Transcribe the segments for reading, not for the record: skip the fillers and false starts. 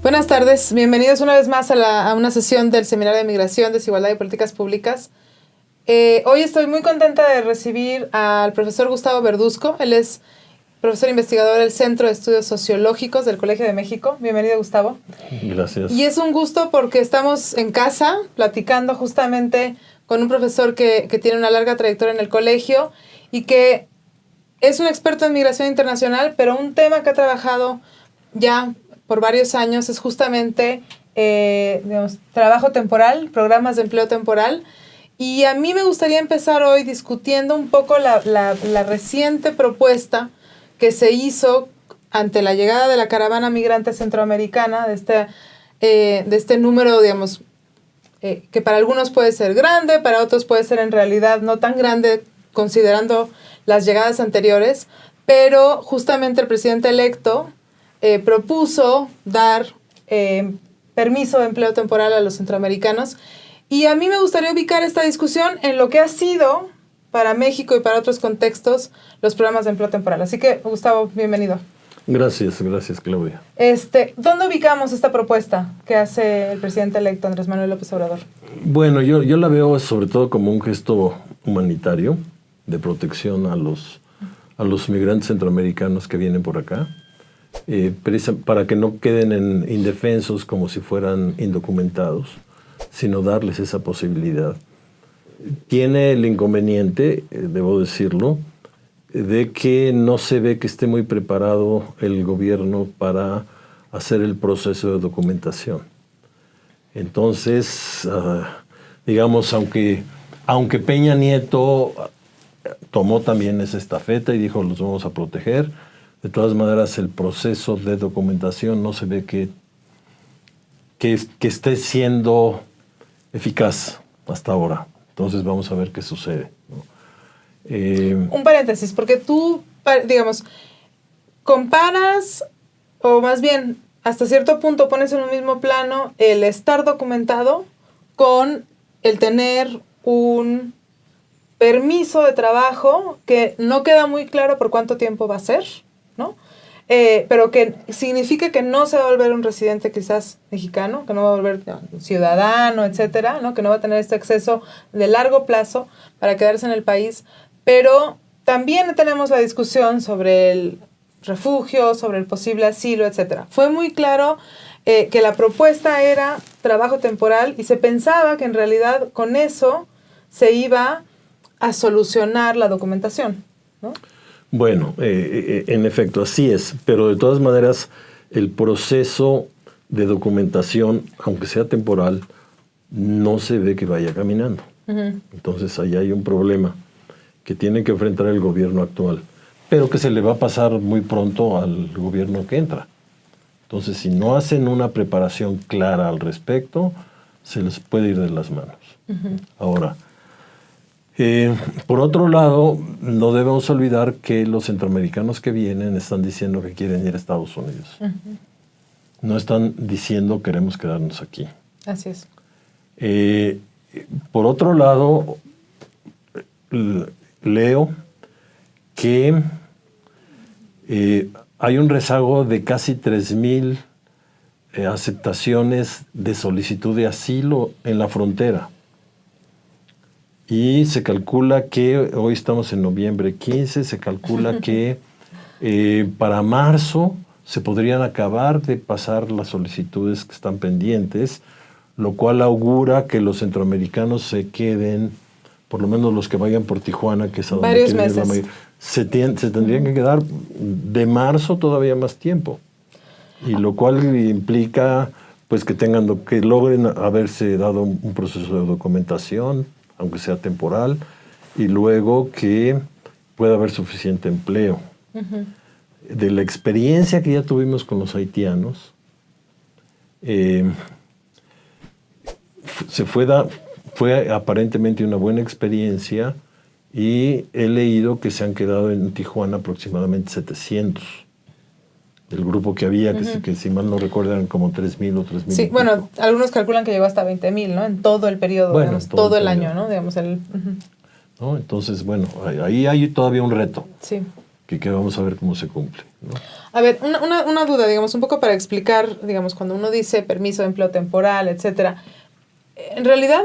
Buenas tardes, bienvenidos una vez más a una sesión del Seminario de Migración, Desigualdad y Políticas Públicas. Hoy estoy muy contenta de recibir al profesor Gustavo Verduzco. Él es profesor investigador del Centro de Estudios Sociológicos del Colegio de México. Bienvenido, Gustavo. Gracias. Y es un gusto porque estamos en casa platicando justamente con un profesor que tiene una larga trayectoria en el colegio y que es un experto en migración internacional, pero un tema que ha trabajado ya por varios años es justamente trabajo temporal, programas de empleo temporal. Y a mí me gustaría empezar hoy discutiendo un poco la reciente propuesta que se hizo ante la llegada de la caravana migrante centroamericana, de este número, digamos, que para algunos puede ser grande, para otros puede ser en realidad no tan grande considerando las llegadas anteriores, pero justamente el presidente electo propuso dar permiso de empleo temporal a los centroamericanos. Y a mí me gustaría ubicar esta discusión en lo que ha sido para México y para otros contextos los programas de empleo temporal. Así que, Gustavo, bienvenido. Gracias, Claudia. ¿Dónde ubicamos esta propuesta que hace el presidente electo Andrés Manuel López Obrador? Bueno, yo la veo sobre todo como un gesto humanitario de protección a los migrantes centroamericanos que vienen por acá, para que no queden indefensos como si fueran indocumentados, sino darles esa posibilidad. Tiene el inconveniente, debo decirlo, de que no se ve que esté muy preparado el gobierno para hacer el proceso de documentación. Entonces, digamos, aunque Peña Nieto tomó también esa estafeta y dijo, los vamos a proteger, de todas maneras el proceso de documentación no se ve que esté siendo eficaz hasta ahora. Entonces vamos a ver qué sucede, ¿no? Un paréntesis, porque tú, digamos, comparas, o más bien, hasta cierto punto pones en un mismo plano el estar documentado con el tener un permiso de trabajo que no queda muy claro por cuánto tiempo va a ser, ¿no? Pero que significa que no se va a volver un residente quizás mexicano, que no va a volver ciudadano, etcétera, ¿no? Que no va a tener este acceso de largo plazo para quedarse en el país. Pero también tenemos la discusión sobre el refugio, sobre el posible asilo, etcétera. Fue muy claro que la propuesta era trabajo temporal y se pensaba que en realidad con eso se iba a solucionar la documentación, ¿no? Bueno, en efecto, así es, pero de todas maneras el proceso de documentación, aunque sea temporal, no se ve que vaya caminando. Uh-huh. Entonces ahí hay un problema que tiene que enfrentar el gobierno actual, pero que se le va a pasar muy pronto al gobierno que entra. Entonces, si no hacen una preparación clara al respecto, se les puede ir de las manos. Uh-huh. Ahora, por otro lado, no debemos olvidar que los centroamericanos que vienen están diciendo que quieren ir a Estados Unidos. Uh-huh. No están diciendo queremos quedarnos aquí. Así es. Por otro lado, leo que hay un rezago de casi 3,000 aceptaciones de solicitud de asilo en la frontera. Y se calcula que, hoy estamos en noviembre 15, se calcula que para marzo se podrían acabar de pasar las solicitudes que están pendientes, lo cual augura que los centroamericanos se queden, por lo menos los que vayan por Tijuana, que es a donde varios quieren ir la meses. mayoría, se tendrían que quedar de marzo todavía más tiempo. Y lo cual implica pues que logren haberse dado un proceso de documentación, aunque sea temporal, y luego que pueda haber suficiente empleo. Uh-huh. De la experiencia que ya tuvimos con los haitianos, fue aparentemente una buena experiencia y he leído que se han quedado en Tijuana aproximadamente 700. Del grupo que había, uh-huh, que si mal no recuerdo eran como 3,000 o 3,000. Sí, bueno, algunos calculan que llegó hasta 20,000, ¿no? En todo el periodo, bueno, digamos, todo el año, ¿no? Digamos, uh-huh. ¿No? Entonces, bueno, ahí hay todavía un reto. Sí. que vamos a ver cómo se cumple, ¿no? A ver, una duda, digamos, un poco para explicar, digamos, cuando uno dice permiso de empleo temporal, etcétera. En realidad,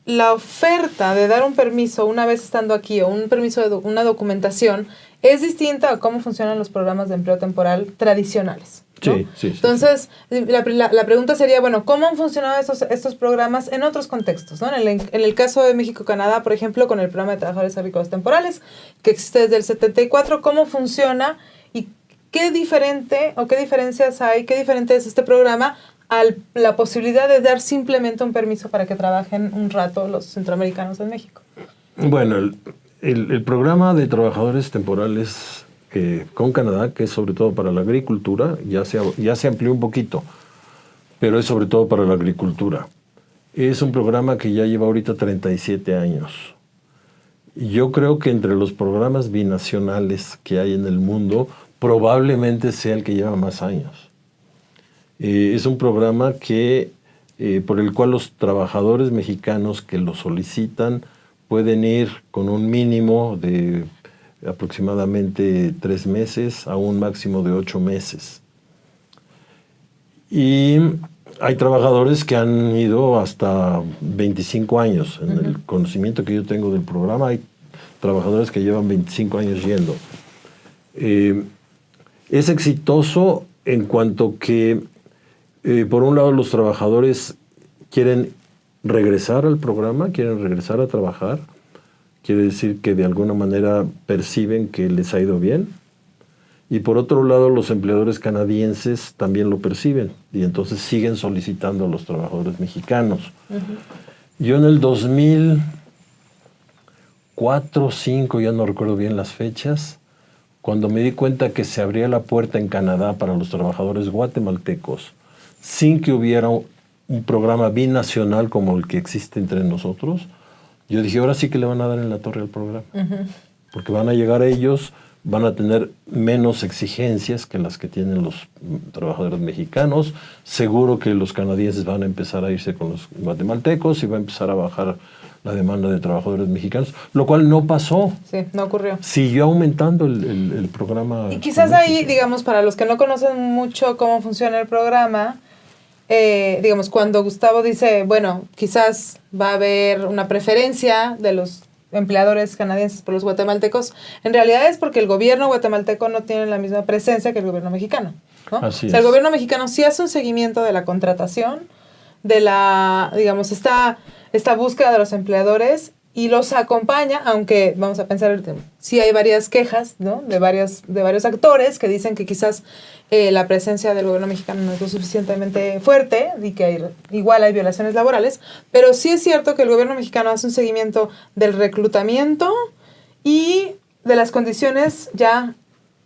la oferta de dar un permiso una vez estando aquí o un permiso de una documentación es distinta a cómo funcionan los programas de empleo temporal tradicionales, ¿no? Sí. Entonces, la pregunta sería, bueno, ¿cómo han funcionado estos programas en otros contextos, ¿no? En el caso de México-Canadá, por ejemplo, con el programa de trabajadores agrícolas temporales, que existe desde el 74, ¿cómo funciona y qué diferencias hay, qué diferente es este programa a la posibilidad de dar simplemente un permiso para que trabajen un rato los centroamericanos en México? Bueno, el programa de trabajadores temporales con Canadá, que es sobre todo para la agricultura, ya se amplió un poquito, pero es sobre todo para la agricultura. Es un programa que ya lleva ahorita 37 años. Yo creo que entre los programas binacionales que hay en el mundo, probablemente sea el que lleva más años. Es un programa por el cual los trabajadores mexicanos que lo solicitan pueden ir con un mínimo de aproximadamente 3 meses a un máximo de 8 meses. Y hay trabajadores que han ido hasta 25 años. En el conocimiento que yo tengo del programa, hay trabajadores que llevan 25 años yendo. Es exitoso en cuanto que, por un lado, los trabajadores quieren regresar al programa, quieren regresar a trabajar. Quiere decir que de alguna manera perciben que les ha ido bien. Y por otro lado, los empleadores canadienses también lo perciben y entonces siguen solicitando a los trabajadores mexicanos. Yo en el 2004 o 2005, ya no recuerdo bien las fechas, cuando me di cuenta que se abría la puerta en Canadá para los trabajadores guatemaltecos, sin que hubiera un programa binacional como el que existe entre nosotros, yo dije, ahora sí que le van a dar en la torre al programa. Porque van a llegar ellos, van a tener menos exigencias que las que tienen los trabajadores mexicanos. Seguro que los canadienses van a empezar a irse con los guatemaltecos y va a empezar a bajar la demanda de trabajadores mexicanos, lo cual no pasó. Sí, no ocurrió. Siguió aumentando el programa. Y quizás ahí, digamos, para los que no conocen mucho cómo funciona el programa, digamos, cuando Gustavo dice, bueno, quizás va a haber una preferencia de los empleadores canadienses por los guatemaltecos, en realidad es porque el gobierno guatemalteco no tiene la misma presencia que el gobierno mexicano, ¿no? Así o sea, es. El gobierno mexicano sí hace un seguimiento de la contratación, de la, digamos, esta búsqueda de los empleadores y los acompaña, aunque vamos a pensar, sí hay varias quejas, ¿no? de varios actores que dicen que quizás la presencia del gobierno mexicano no es lo suficientemente fuerte y que igual hay violaciones laborales, pero sí es cierto que el gobierno mexicano hace un seguimiento del reclutamiento y de las condiciones ya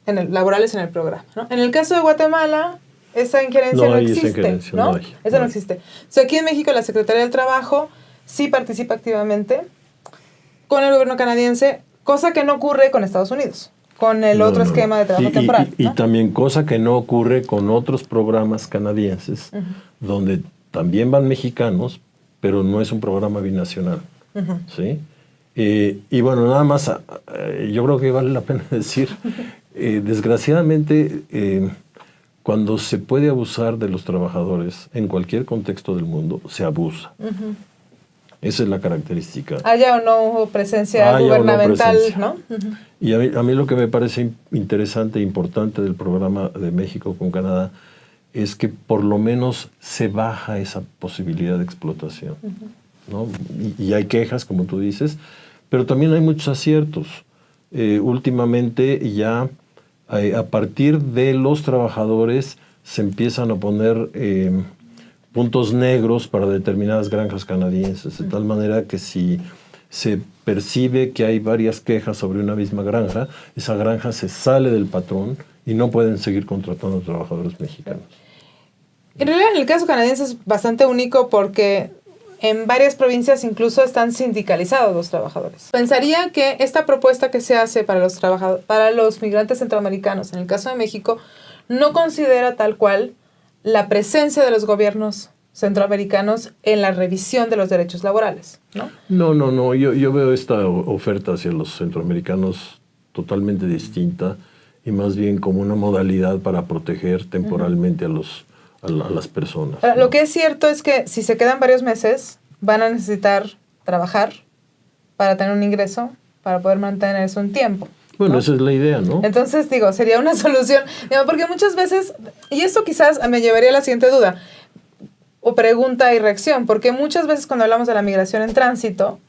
laborales en el programa, ¿no? En el caso de Guatemala, esa injerencia no existe, ¿no? Esa no existe. O sea, aquí en México la Secretaría del Trabajo sí participa activamente con el gobierno canadiense, cosa que no ocurre con Estados Unidos, con el otro esquema de trabajo temporal. Y también cosa que no ocurre con otros programas canadienses, donde también van mexicanos, pero no es un programa binacional. ¿Sí? Y bueno, nada más, yo creo que vale la pena decir, desgraciadamente, cuando se puede abusar de los trabajadores en cualquier contexto del mundo, se abusa. Esa es la característica. Haya o no hubo presencia gubernamental, ¿no? Y a mí lo que me parece interesante e importante del programa de México con Canadá es que por lo menos se baja esa posibilidad de explotación, ¿no? Y hay quejas, como tú dices, pero también hay muchos aciertos. Últimamente ya a partir de los trabajadores se empiezan a poner puntos negros para determinadas granjas canadienses, de tal manera que si se percibe que hay varias quejas sobre una misma granja, esa granja se sale del patrón y no pueden seguir contratando trabajadores mexicanos. En realidad, en el caso canadiense es bastante único porque en varias provincias incluso están sindicalizados los trabajadores. Pensaría que esta propuesta que se hace para los migrantes centroamericanos, en el caso de México, no considera tal cual la presencia de los gobiernos centroamericanos en la revisión de los derechos laborales, ¿no? No. Yo veo esta oferta hacia los centroamericanos totalmente distinta y más bien como una modalidad para proteger temporalmente a las personas. Ahora, lo que es cierto es que si se quedan varios meses, van a necesitar trabajar para tener un ingreso, para poder mantenerse un tiempo. Bueno, ¿no? esa es la idea, ¿no? Entonces, digo, sería una solución, porque muchas veces, y esto quizás me llevaría a la siguiente duda, o pregunta y reacción, porque muchas veces cuando hablamos de la migración en tránsito,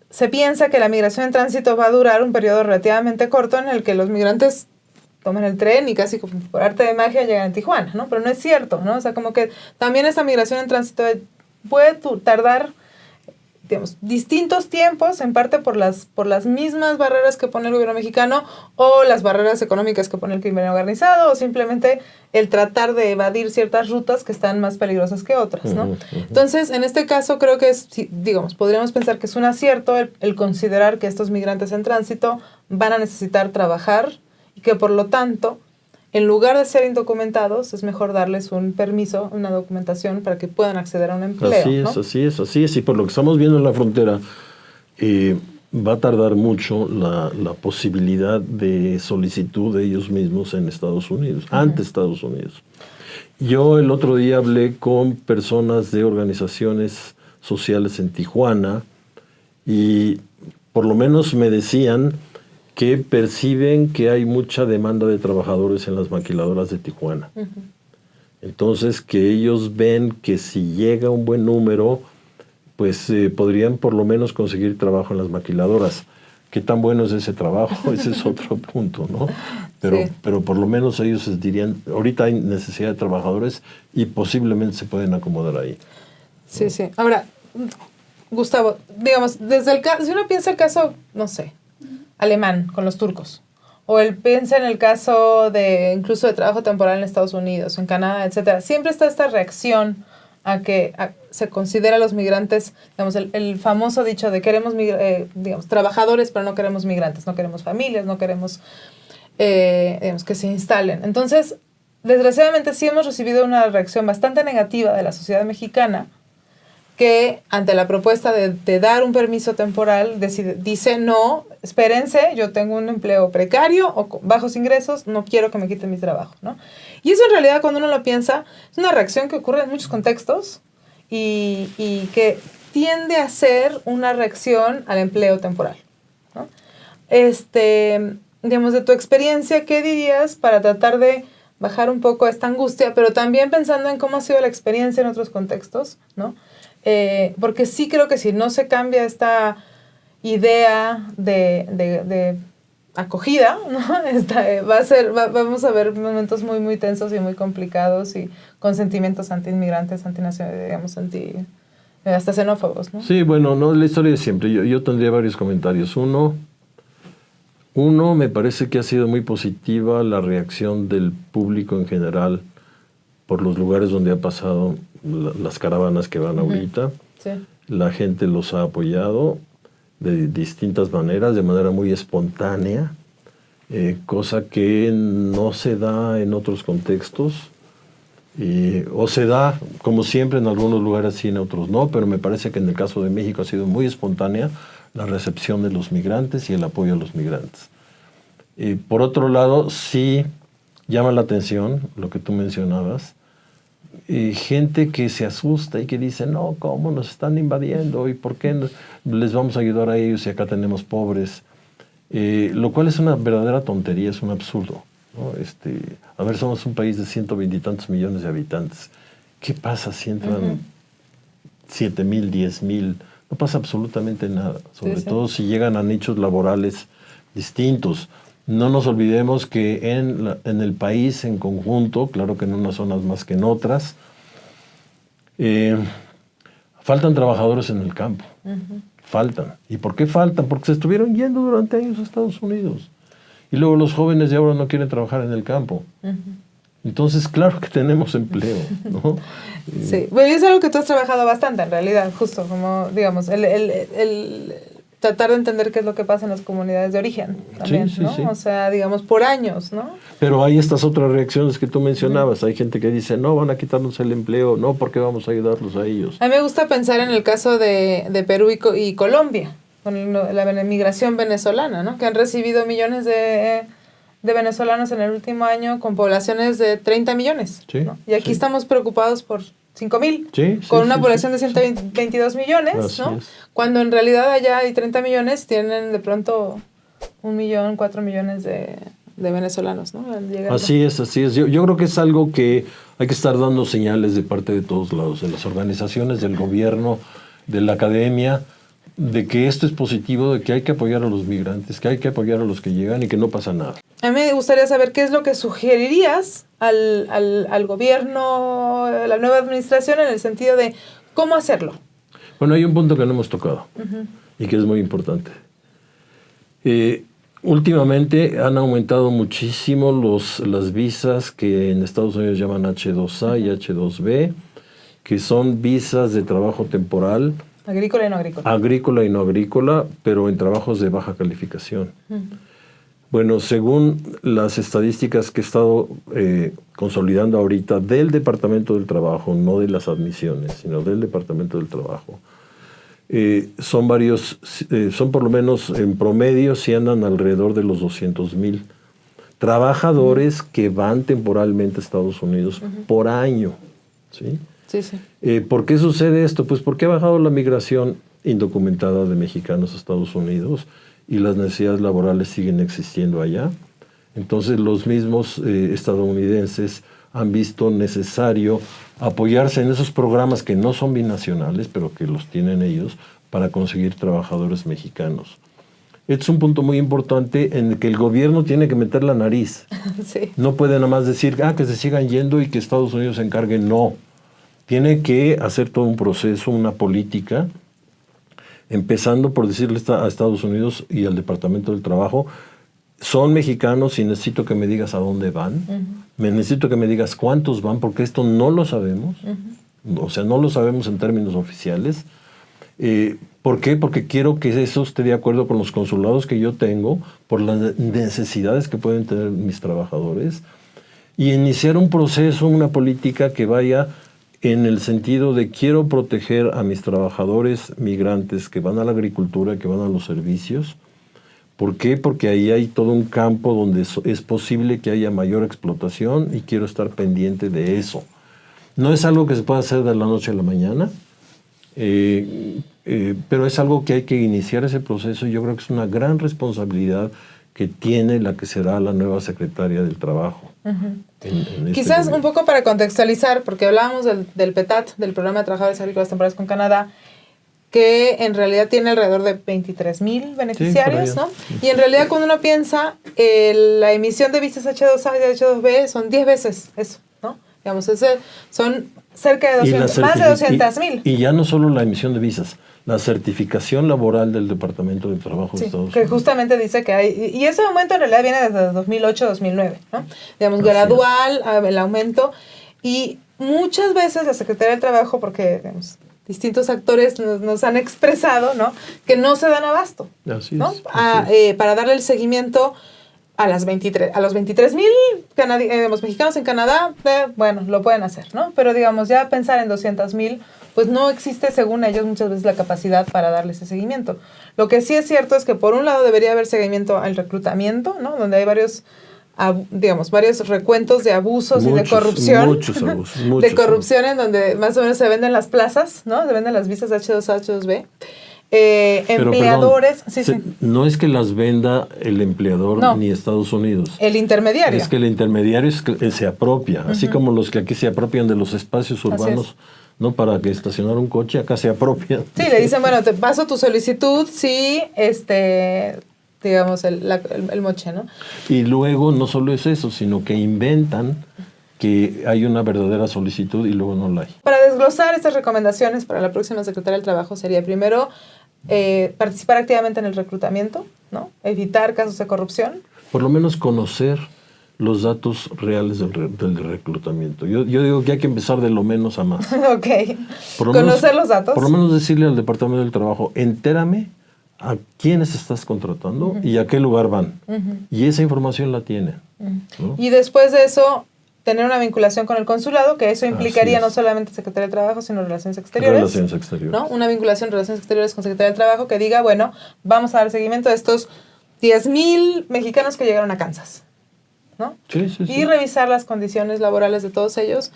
se piensa que la migración en tránsito va a durar un periodo relativamente corto en el que los migrantes toman el tren y casi por arte de magia llegan a Tijuana, ¿no? Pero no es cierto, ¿no? O sea, como que también esa migración en tránsito puede tardar, digamos, distintos tiempos, en parte por las mismas barreras que pone el gobierno mexicano o las barreras económicas que pone el crimen organizado o simplemente el tratar de evadir ciertas rutas que están más peligrosas que otras, ¿no? Entonces, en este caso creo que es, digamos, podríamos pensar que es un acierto el considerar que estos migrantes en tránsito van a necesitar trabajar y que por lo tanto, en lugar de ser indocumentados, es mejor darles un permiso, una documentación para que puedan acceder a un empleo. Así es. Y por lo que estamos viendo en la frontera, va a tardar mucho la posibilidad de solicitud de ellos mismos en Estados Unidos, ante Estados Unidos. Yo el otro día hablé con personas de organizaciones sociales en Tijuana y por lo menos me decían que perciben que hay mucha demanda de trabajadores en las maquiladoras de Tijuana. Entonces, que ellos ven que si llega un buen número, pues podrían por lo menos conseguir trabajo en las maquiladoras. ¿Qué tan bueno es ese trabajo? Ese es otro punto, ¿no? Pero por lo menos ellos dirían, ahorita hay necesidad de trabajadores y posiblemente se pueden acomodar ahí. Sí, sí. Ahora, Gustavo, digamos, si uno piensa el caso, no sé, alemán con los turcos, o piensa en el caso de incluso de trabajo temporal en Estados Unidos, en Canadá, etcétera, siempre está esta reacción a que se considera a los migrantes, digamos, el famoso dicho de queremos digamos, trabajadores, pero no queremos migrantes, no queremos familias, no queremos digamos, que se instalen. Entonces, desgraciadamente sí hemos recibido una reacción bastante negativa de la sociedad mexicana que ante la propuesta de dar un permiso temporal dice no, espérense, yo tengo un empleo precario o con bajos ingresos, no quiero que me quiten mi trabajo, ¿no? Y eso en realidad cuando uno lo piensa es una reacción que ocurre en muchos contextos y que tiende a ser una reacción al empleo temporal, ¿no? Digamos, de tu experiencia, ¿qué dirías para tratar de bajar un poco esta angustia, pero también pensando en cómo ha sido la experiencia en otros contextos, ¿no? Porque sí creo que si no se cambia esta idea de acogida, ¿no? Vamos a ver momentos muy, muy tensos y muy complicados y con sentimientos anti-inmigrantes, antinacionales, digamos, hasta xenófobos, ¿no? Sí, bueno, no, la historia de siempre. Yo tendría varios comentarios. Uno, me parece que ha sido muy positiva la reacción del público en general por los lugares donde ha pasado las caravanas que van ahorita. Sí. La gente los ha apoyado de distintas maneras, de manera muy espontánea, cosa que no se da en otros contextos, o se da, como siempre, en algunos lugares sí, en otros no, pero me parece que en el caso de México ha sido muy espontánea la recepción de los migrantes y el apoyo a los migrantes. Por otro lado, sí llama la atención lo que tú mencionabas, gente que se asusta y que dice, no, ¿cómo nos están invadiendo? ¿Y por qué les vamos a ayudar a ellos si acá tenemos pobres? Lo cual es una verdadera tontería, es un absurdo, ¿no? A ver, somos un país de 120 y tantos millones de habitantes. ¿Qué pasa si entran 7,000, 10,000? No pasa absolutamente nada, sobre todo si llegan a nichos laborales distintos. No nos olvidemos que en el país en conjunto, claro que en unas zonas más que en otras, faltan trabajadores en el campo. Faltan. ¿Y por qué faltan? Porque se estuvieron yendo durante años a Estados Unidos. Y luego los jóvenes de ahora no quieren trabajar en el campo. Entonces, claro que tenemos empleo, ¿no? Sí. Bueno, y es algo que tú has trabajado bastante, en realidad, justo como, digamos, el tratar de entender qué es lo que pasa en las comunidades de origen también, sí, ¿no? Sí. O sea, digamos, por años, ¿no? Pero hay estas otras reacciones que tú mencionabas. Hay gente que dice, no, van a quitarnos el empleo, no, porque vamos a ayudarlos a ellos. A mí me gusta pensar en el caso de Perú y Colombia, con la migración venezolana, ¿no? Que han recibido millones de venezolanos en el último año con poblaciones de 30 millones. Sí, ¿no? Y aquí estamos preocupados por 5,000, con una población de 122 millones, así ¿no? es. Cuando en realidad allá hay 30 millones, tienen de pronto 1 millón, 4 millones de venezolanos, ¿no? Así es. Yo creo que es algo que hay que estar dando señales de parte de todos lados, de las organizaciones, del gobierno, de la academia, de que esto es positivo, de que hay que apoyar a los migrantes, que hay que apoyar a los que llegan y que no pasa nada. A mí me gustaría saber qué es lo que sugerirías al gobierno, a la nueva administración, en el sentido de cómo hacerlo. Bueno, hay un punto que no hemos tocado y que es muy importante. Últimamente han aumentado muchísimo las visas que en Estados Unidos llaman H2A y H2B, que son visas de trabajo temporal. Agrícola y no agrícola. Agrícola y no agrícola, pero en trabajos de baja calificación. Bueno, según las estadísticas que he estado consolidando ahorita del Departamento del Trabajo, no de las admisiones, sino del Departamento del Trabajo, son por lo menos en promedio, si andan alrededor de los 200,000 trabajadores que van temporalmente a Estados Unidos por año, ¿sí? Sí, sí. ¿Por qué sucede esto? Pues porque ha bajado la migración indocumentada de mexicanos a Estados Unidos y las necesidades laborales siguen existiendo allá. Entonces los mismos estadounidenses han visto necesario apoyarse en esos programas que no son binacionales, pero que los tienen ellos, para conseguir trabajadores mexicanos. Este es un punto muy importante en el que el gobierno tiene que meter la nariz. Sí. No puede nada más decir, que se sigan yendo y que Estados Unidos se encargue. No. Tiene que hacer todo un proceso, una política, empezando por decirle a Estados Unidos y al Departamento del Trabajo, son mexicanos y necesito que me digas a dónde van, necesito que me digas cuántos van, porque esto no lo sabemos, o sea, no lo sabemos en términos oficiales. ¿Por qué? Porque quiero que eso esté de acuerdo con los consulados que yo tengo, por las necesidades que pueden tener mis trabajadores, y iniciar un proceso, una política que vaya en el sentido de quiero proteger a mis trabajadores migrantes que van a la agricultura, que van a los servicios. ¿Por qué? Porque ahí hay todo un campo donde es posible que haya mayor explotación y quiero estar pendiente de eso. No es algo que se pueda hacer de la noche a la mañana, pero es algo que hay que iniciar ese proceso y yo creo que es una gran responsabilidad que tiene la que será la nueva secretaria del Trabajo. Quizás un poco para contextualizar, porque hablábamos del PETAT, del Programa de Trabajadores Agrícolas Temporales con Canadá, que en realidad tiene alrededor de 23,000 beneficiarios, sí, ¿no? Y en realidad cuando uno piensa, la emisión de visas H2A y H2B son 10 veces eso, ¿no? Digamos, son cerca de 200, más de 200,000. Y ya no solo la emisión de visas, la certificación laboral del Departamento de Trabajo de Estados Unidos. Que justamente dice que hay, y ese aumento en realidad viene desde 2008-2009, ¿no? Digamos, gradual, el aumento, y muchas veces la Secretaría del Trabajo, porque, digamos, distintos actores nos han expresado, ¿no?, que no se dan abasto, así ¿no? Es. Para darle el seguimiento a los 23,000 mexicanos en Canadá, bueno, lo pueden hacer, ¿no? Pero digamos, ya pensar en 200,000, pues no existe, según ellos, muchas veces la capacidad para darle ese seguimiento. Lo que sí es cierto es que, por un lado, debería haber seguimiento al reclutamiento, ¿no?, donde hay varios recuentos de abusos y de corrupción. Muchos abusos. De corrupción en donde más o menos se venden las plazas, ¿no? Se venden las visas H2A, H2B. Empleadores... Perdón, no es que las venda el empleador ni Estados Unidos. El intermediario. Es que el intermediario se apropia, así como los que aquí se apropian de los espacios urbanos, ¿no? Para que estacionar un coche, acá se apropian. Sí, le dicen, bueno, te paso tu solicitud, sí, digamos, el moche, ¿no? Y luego no solo es eso, sino que inventan que hay una verdadera solicitud y luego no la hay. Para desglosar estas recomendaciones para la próxima Secretaría del Trabajo sería, primero, participar activamente en el reclutamiento, ¿no? Evitar casos de corrupción. Por lo menos conocer los datos reales del reclutamiento. Yo digo que hay que empezar de lo menos a más. Ok. Conocer los datos. Por lo menos decirle al Departamento del Trabajo, entérame a quiénes estás contratando y a qué lugar van. Y esa información la tienen. ¿No? Y después de eso, tener una vinculación con el consulado, que eso implicaría no solamente Secretaría del Trabajo, sino Relaciones Exteriores. Relaciones Exteriores. ¿No? Una vinculación de Relaciones Exteriores con Secretaría del Trabajo que diga, bueno, vamos a dar seguimiento a estos 10,000 mexicanos que llegaron a Kansas, ¿no? Sí. Y revisar las condiciones laborales de todos ellos.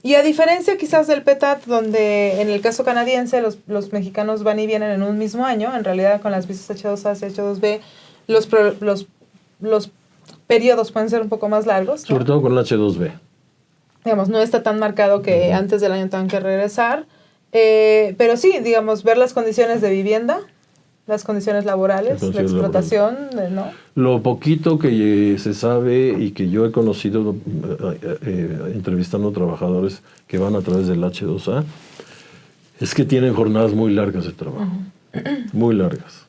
Y a diferencia quizás del PETAT, donde en el caso canadiense los mexicanos van y vienen en un mismo año, en realidad con las visas H2A y H2B, los periodos pueden ser un poco más largos, ¿no? Sobre todo con el H2B. Digamos, no está tan marcado que antes del año tengan que regresar, pero sí, digamos, ver las condiciones de vivienda, las condiciones laborales, la explotación, ¿no? Lo poquito que se sabe y que yo he conocido entrevistando trabajadores que van a través del H2A es que tienen jornadas muy largas de trabajo, muy largas,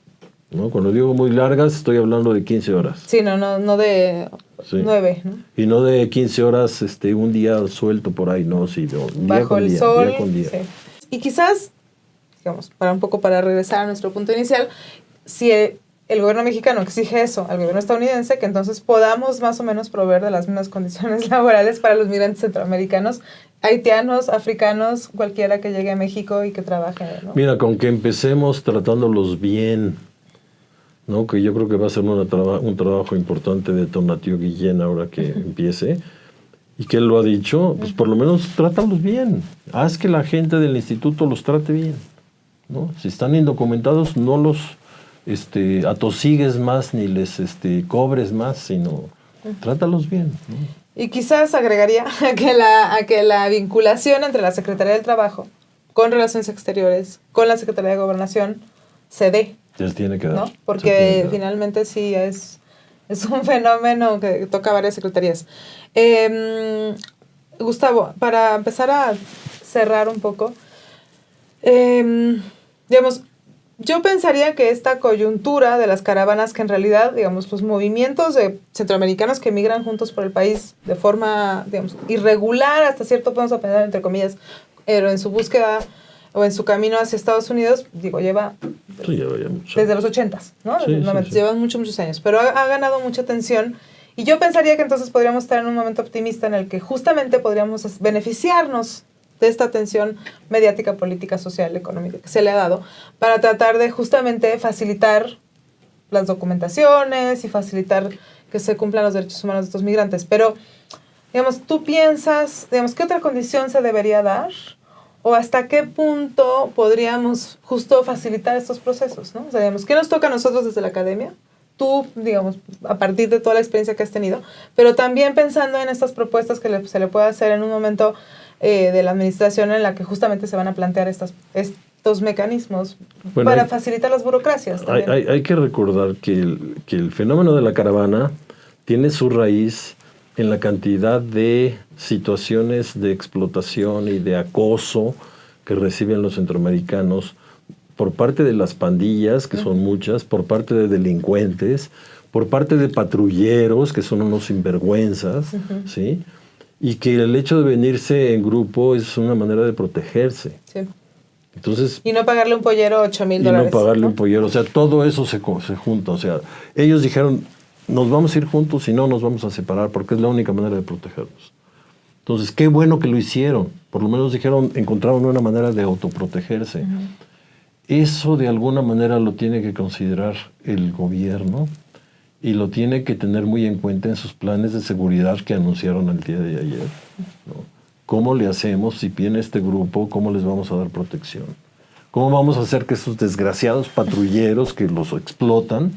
¿no? Cuando digo muy largas estoy hablando de 15 horas. Sí, no de 9, ¿no? Y no de 15 horas un día suelto por ahí, no, sí, bajo el sol. Día con día. Sí. Y quizás, digamos, para regresar a nuestro punto inicial, si el gobierno mexicano exige eso al gobierno estadounidense, que entonces podamos más o menos proveer de las mismas condiciones laborales para los migrantes centroamericanos, haitianos, africanos, cualquiera que llegue a México y que trabaje, ¿no? Mira, con que empecemos tratándolos bien, ¿no? Que yo creo que va a ser un trabajo importante de Tonatiuh Guillén ahora que empiece, y que él lo ha dicho, pues por lo menos trátalos bien, haz que la gente del instituto los trate bien, ¿no? Si están indocumentados, no los atosigues más ni les cobres más, sino trátalos bien, ¿no? Y quizás agregaría a que la vinculación entre la Secretaría del Trabajo con Relaciones Exteriores, con la Secretaría de Gobernación, se dé. Se tiene que dar. ¿No? Porque finalmente sí es un fenómeno que toca varias secretarías. Gustavo, para empezar a cerrar un poco, digamos, yo pensaría que esta coyuntura de las caravanas, que en realidad, digamos, los movimientos de centroamericanos que migran juntos por el país de forma, digamos, irregular, hasta cierto punto, a pensar, entre comillas, pero en su búsqueda o en su camino hacia Estados Unidos, lleva desde los 80s, ¿no? Sí, llevan muchos años, pero ha ganado mucha atención. Y yo pensaría que entonces podríamos estar en un momento optimista en el que justamente podríamos beneficiarnos de esta atención mediática, política, social, económica que se le ha dado para tratar de justamente facilitar las documentaciones y facilitar que se cumplan los derechos humanos de estos migrantes. Pero, digamos, tú piensas, digamos, ¿qué otra condición se debería dar? ¿O hasta qué punto podríamos justo facilitar estos procesos, ¿no? O sea, digamos, ¿qué nos toca a nosotros desde la academia? Tú, digamos, a partir de toda la experiencia que has tenido, pero también pensando en estas propuestas que se le puede hacer en un momento de la administración en la que justamente se van a plantear estos mecanismos para facilitar las burocracias. Hay que recordar que el fenómeno de la caravana tiene su raíz en la cantidad de situaciones de explotación y de acoso que reciben los centroamericanos por parte de las pandillas, que son muchas, por parte de delincuentes, por parte de patrulleros, que son unos sinvergüenzas, ¿sí? Y que el hecho de venirse en grupo es una manera de protegerse. Sí. Entonces, y no pagarle un pollero $8,000. Y no pagarle un pollero. O sea, todo eso se junta. O sea, ellos dijeron, nos vamos a ir juntos y no nos vamos a separar porque es la única manera de protegernos. Entonces, qué bueno que lo hicieron. Por lo menos dijeron, encontraron una manera de autoprotegerse. Eso de alguna manera lo tiene que considerar el gobierno y lo tiene que tener muy en cuenta en sus planes de seguridad que anunciaron el día de ayer, ¿no? ¿Cómo le hacemos si viene este grupo? ¿Cómo les vamos a dar protección? ¿Cómo vamos a hacer que esos desgraciados patrulleros que los explotan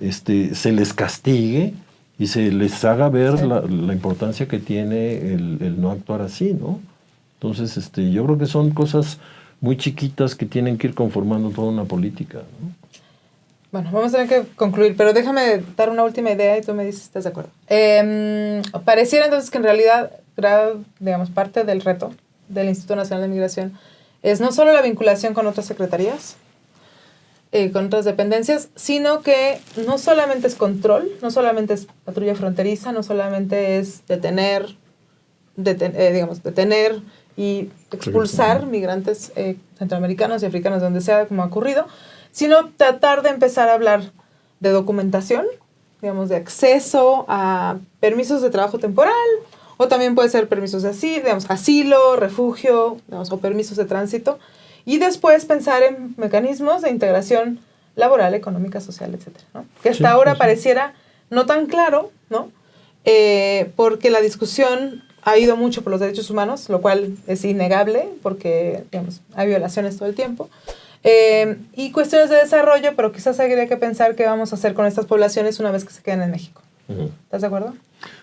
se les castigue y se les haga ver la importancia que tiene el no actuar así, ¿no? Entonces, yo creo que son cosas muy chiquitas que tienen que ir conformando toda una política, ¿no? Bueno, vamos a tener que concluir, pero déjame dar una última idea y tú me dices si estás de acuerdo. Pareciera entonces que en realidad, digamos, parte del reto del Instituto Nacional de Migración es no solo la vinculación con otras secretarías, con otras dependencias, sino que no solamente es control, no solamente es patrulla fronteriza, no solamente es detener y expulsar migrantes centroamericanos y africanos, donde sea, como ha ocurrido, sino tratar de empezar a hablar de documentación, digamos, de acceso a permisos de trabajo temporal, o también puede ser permisos de asilo, refugio, o permisos de tránsito, y después pensar en mecanismos de integración laboral, económica, social, etcétera, ¿no? Que hasta ahora pareciera no tan claro, ¿no? Porque la discusión ha ido mucho por los derechos humanos, lo cual es innegable porque, digamos, hay violaciones todo el tiempo. Y cuestiones de desarrollo, pero quizás habría que pensar qué vamos a hacer con estas poblaciones una vez que se queden en México. ¿Estás de acuerdo?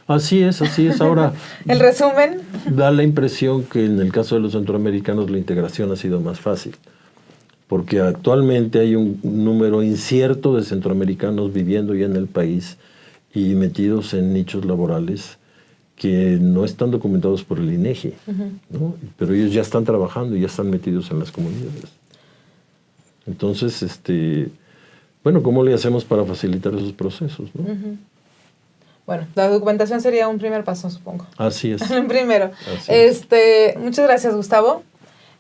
Así es. Ahora, el resumen. Da la impresión que en el caso de los centroamericanos la integración ha sido más fácil, porque actualmente hay un número incierto de centroamericanos viviendo ya en el país y metidos en nichos laborales que no están documentados por el INEGI, ¿no? Pero ellos ya están trabajando y ya están metidos en las comunidades. Entonces, bueno, ¿cómo le hacemos para facilitar esos procesos, ¿no? Bueno, la documentación sería un primer paso, supongo. Así es. Primero. Muchas gracias, Gustavo.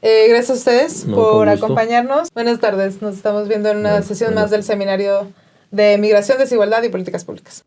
Gracias a ustedes por acompañarnos. Buenas tardes. Nos estamos viendo en una sesión más del Seminario de Migración, Desigualdad y Políticas Públicas.